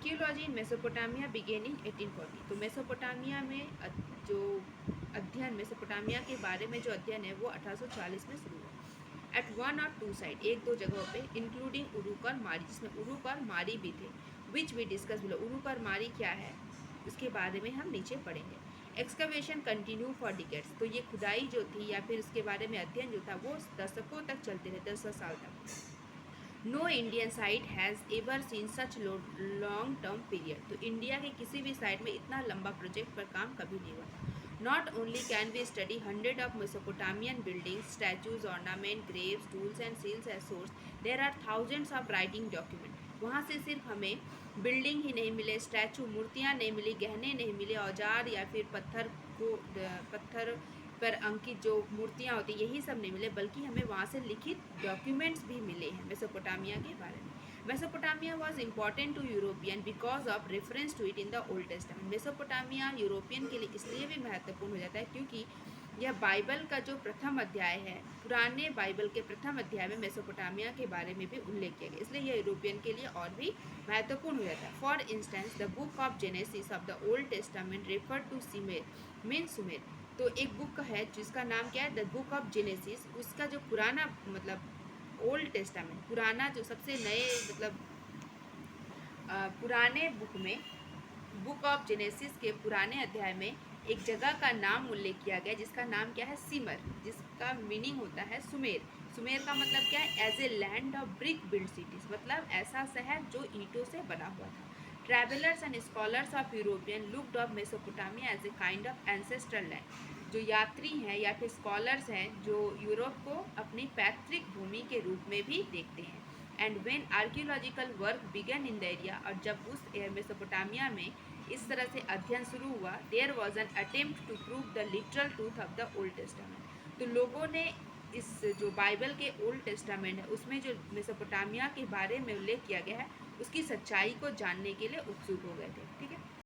Archaeology in Mesopotamia began in 1840। तो Mesopotamia में जो अध्ययन मेसोपोटामिया के बारे में जो अध्ययन है वो 1840 में शुरू हुआ। एट वन और टू साइड, एक दो जगहों पे, इंक्लूडिंग उरुक और मारी, जिसमें उरुक और मारी भी थे, which we discuss below. Uruk और मारी क्या है उसके बारे में हम नीचे पढ़ेंगे। Excavation continue for decades. तो ये खुदाई जो थी या फिर उसके बारे में अध्ययन जो था वो दशकों तक चलते रहे, 10 साल तक। No Indian site has ever seen such long term period. तो इंडिया के किसी भी साइट में इतना लंबा प्रोजेक्ट पर काम कभी नहीं हुआ। Not only can we study hundred of Mesopotamian buildings, statues, ornament, graves, tools and seals as source, there are thousands of writing document. वहाँ से सिर्फ हमें बिल्डिंग ही नहीं मिले, स्टैचू, मूर्तियाँ नहीं मिली, गहने नहीं मिले, औजार या फिर पत्थर पर अंकित जो मूर्तियाँ होती यही सब नहीं मिले, बल्कि हमें वहाँ से लिखित डॉक्यूमेंट्स भी मिले हैं मेसोपोटामिया के बारे में। Mesopotamia was important to European because of reference to it in the Old Testament. Mesopotamia European के लिए इसलिए भी महत्वपूर्ण हो जाता है क्योंकि यह बाइबल का जो प्रथम अध्याय है, पुराने बाइबल के प्रथम अध्याय में मेसोपोटामिया के बारे में भी उल्लेख किया गया, इसलिए यह यूरोपियन के लिए और भी महत्वपूर्ण हो जाता है। For instance the book of Genesis of the Old Testament refer to Simer mean Sumer. तो एक बुक है जिसका नाम क्या है, द बुक ऑफ जेनेसिस। उसका जो पुराना मतलब ओल्ड टेस्टामेंट, पुराना जो सबसे नए मतलब पुराने बुक में, बुक ऑफ जेनेसिस के पुराने अध्याय में एक जगह का नाम उल्लेख किया गया जिसका नाम क्या है, सिमर, जिसका मीनिंग होता है सुमेर। सुमेर का मतलब क्या है, as a land of brick build cities, मतलब ऐसा शहर जो ईंटों से बना हुआ था। Travellers and scholars of European looked of Mesopotamia as a kind of ancestral land. जो यात्री हैं या फिर स्कॉलर्स हैं जो यूरोप को अपनी पैतृक भूमि के रूप में भी देखते हैं। And when archaeological work began in the area, और जब उस मेसोपोटामिया में इस तरह से अध्ययन शुरू हुआ, there was an attempt to prove the literal truth of the Old Testament. तो लोगों ने इस जो बाइबल के ओल्ड टेस्टामेंट है उसमें जो मेसोपोटामिया के बारे में उल्लेख किया गया है उसकी सच्चाई को जानने के लिए उत्सुक हो गए थे। ठीक है,